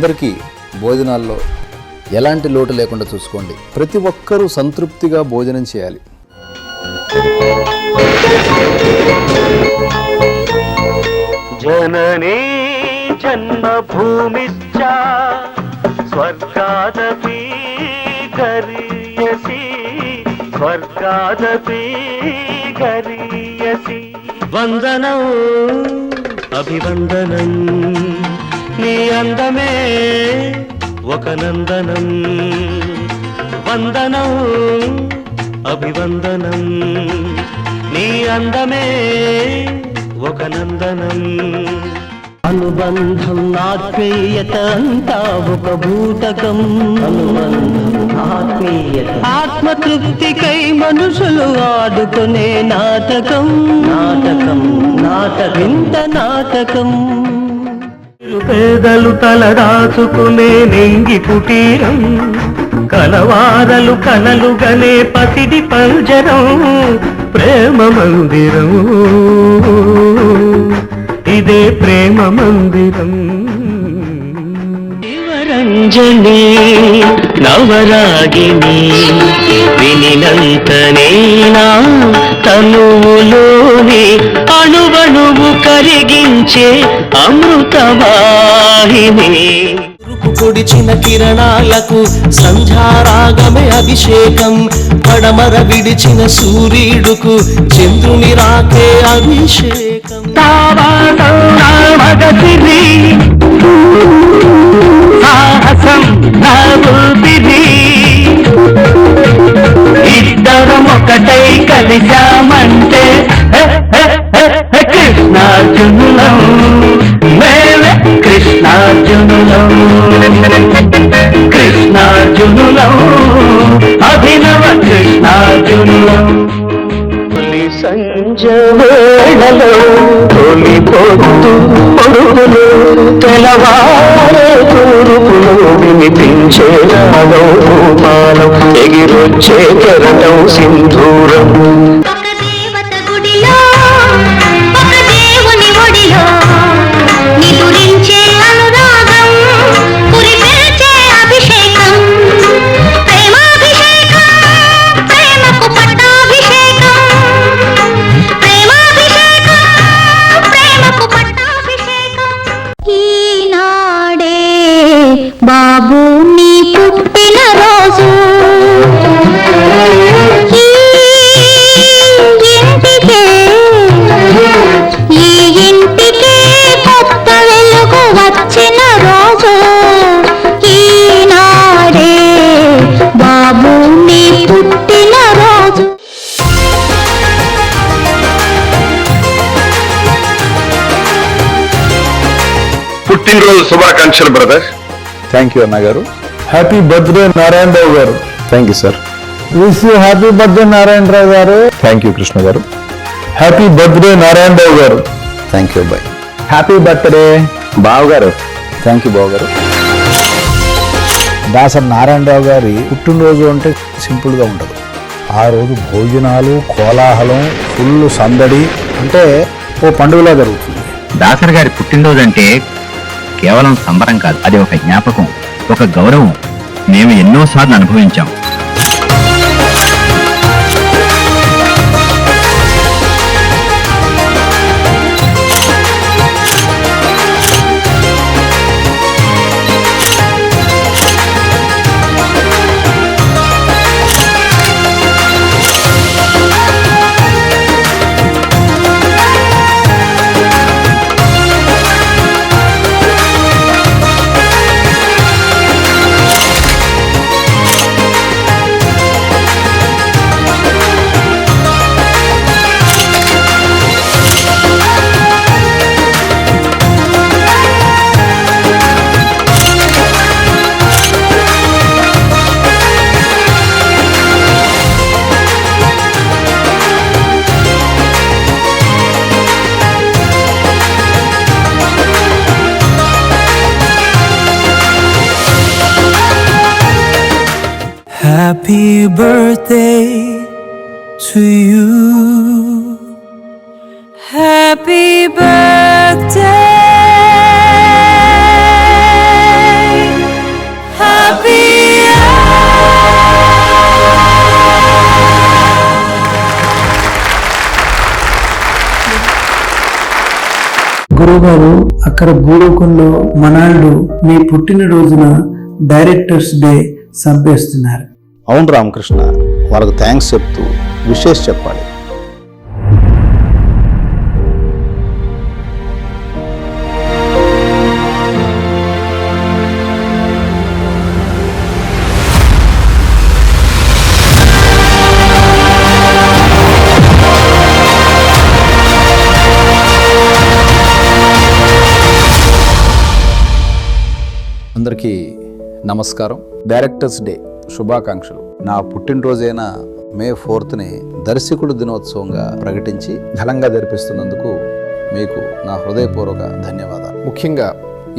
అందరికీ భోజనాల్లో ఎలాంటి లోటు లేకుండా చూసుకోండి. ప్రతి ఒక్కరూ సంతృప్తిగా భోజనం చేయాలి. జననీ జన్మభూమిశ్చ స్వర్గాదపి గరీయసి స్వర్గాదపి గరీయసి. వందనం అభివందనం నీ అందమే ఒక నందనం. వందనం అభివందనం నీ అందమే ఒక నందనం. అనుబంధం ఆత్మీయత అంతా ఒక భూతకం. ఆత్మతృప్తికై మనుషులు ఆడుకునే నాటకం. వింత నాటకం. పేదలు తలదాచుకునే నెంగి కుటీరం. కలవారలు కలలుగనే పసిడి పంజరం. ప్రేమ మందిరం ఇదే ప్రేమ మందిరం. శివరంజని నవరాగిని వినినంతనేనా తనువులోని అణువణువు కరిగించే అమృతవాహిని. పొడిచిన కిరణాలకు సంధ్యారాగమే అభిషేకం. పడమర విడిచిన సూర్యుడుకు చంద్రుని రాకే అభిషేకం. సాహసం నా ఊపిరి. ఇద్దరం ఒకటై కలిశామంటే కృష్ణార్జునులం. మేమే కృష్ణార్జునులం. కృష్ణార్జునులం అభినవ కృష్ణార్జునులం. తొలి సంజ వేళలో తొలి పొద్దు పొడుగులు తెలవారే తూర్పులు వినిపించే మానం ఎగిరొచ్చే కెరటం సింధూరం. బాబు నీ పుట్టిన రోజు ఈ ఇంటికే కొత్త వెలుగు వచ్చిన రోజు. ఈనాడే బాబు నీ పుట్టిన రోజు. పుట్టినరోజు శుభాకాంక్షలు బ్రదర్. థ్యాంక్ యూ అన్నగారు. Happy birthday Narayana Rao garu. Thank you sir. Wish you happy birthday Narayana Rao garu. Thank you Krishna garu. Happy birthday Narayana Rao garu. Thank you boy. Happy birthday బావు గారు. థ్యాంక్ యూ బావు గారు. దాసరి నారాయణరావు గారి పుట్టినరోజు అంటే సింపుల్గా ఉంటుంది. ఆ రోజు భోజనాలు, కోలాహలం, ఫుల్ సందడి, అంటే ఓ పండుగలా జరుగుతుంది. దాసరి గారి పుట్టినరోజు అంటే కేవలం సంబరం కాదు, అది ఒక జ్ఞాపకం, ఒక గౌరవం. మేము ఎన్నోసార్లు అనుభవించాం. Happy birthday to you. Happy birthday గురువుగారు అక్కడ భూలోకంలో మనాళ్ళు మీ పుట్టినరోజున డైరెక్టర్స్ డే సంపేస్తున్నారు. అవును రామకృష్ణ, వాళ్ళకు థ్యాంక్స్ చెప్తూ విషెస్ చెప్పాలి. అందరికీ నమస్కారం. డైరెక్టర్స్ డే శుభాకాంక్షలు. నా పుట్టినరోజైన మే 4ని దర్శకుడు దినోత్సవంగా ప్రకటించి ఘనంగా జరిపిస్తున్నందుకు మీకు నా హృదయపూర్వక ధన్యవాదాలు. ముఖ్యంగా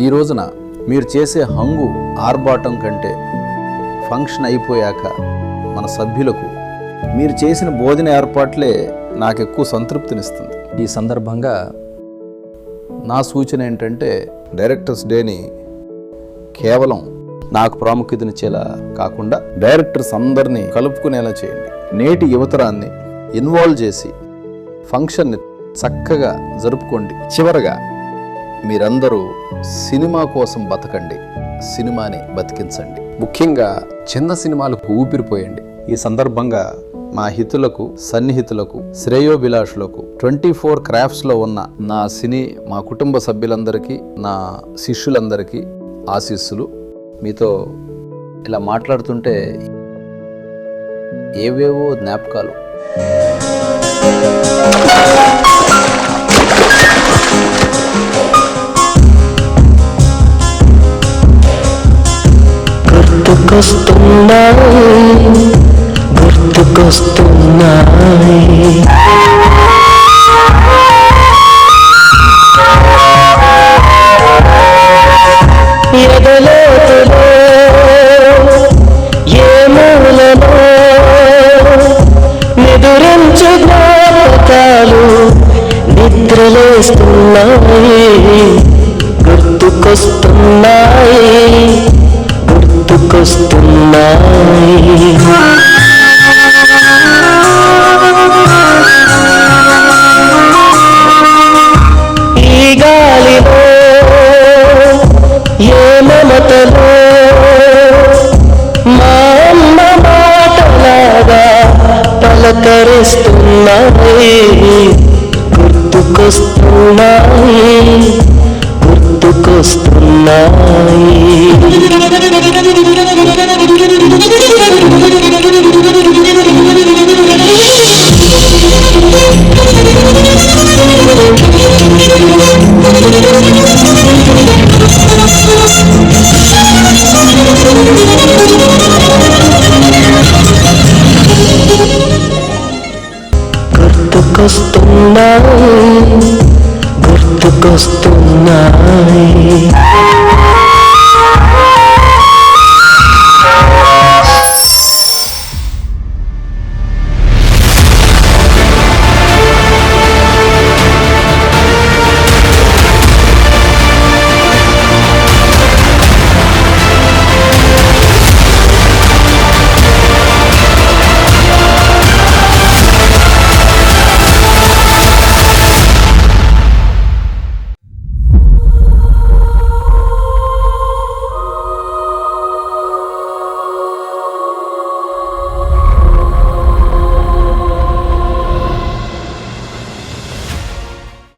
ఈ రోజున మీరు చేసే హంగు ఆర్భాటం కంటే ఫంక్షన్ అయిపోయాక మన సభ్యులకు మీరు చేసిన భోజన ఏర్పాట్లే నాకు ఎక్కువ సంతృప్తినిస్తుంది. ఈ సందర్భంగా నా సూచన ఏంటంటే డైరెక్టర్స్ డేని కేవలం నాకు ప్రాముఖ్యతనిచ్చేలా కాకుండా డైరెక్టర్స్ అందరినీ కలుపుకునేలా చేయండి. నేటి యువతరాన్ని ఇన్వాల్వ్ చేసి ఫంక్షన్ని చక్కగా జరుపుకోండి. చివరగా మీరందరూ సినిమా కోసం బతకండి, సినిమాని బతికించండి. ముఖ్యంగా చిన్న సినిమాలకు ఊపిరిపోయండి. ఈ సందర్భంగా మా హితులకు, సన్నిహితులకు, శ్రేయోభిలాషులకు 24 క్రాఫ్ట్స్లో ఉన్న మా కుటుంబ సభ్యులందరికీ, నా శిష్యులందరికీ ఆశీస్సులు. మీతో ఇలా మాట్లాడుతుంటే ఏవేవో జ్ఞాపకాలు. ఎదలోతులో ఏ మూలలో నిదురించు జ్ఞాపకాలు నిద్రలేస్తున్నాయి, గుర్తుకొస్తున్నాయి, గుర్తుకొస్తున్నాయి. ఈ గాలిలో ఏ మమతలో మా అమ్మ మాటలాగా పలకరిస్తున్నాయి, గుర్తుకొస్తున్నాయి, గుర్తుకొస్తున్నాయి. గుర్తుకొస్తున్నాయి, గుర్తుకొస్తున్నాయి.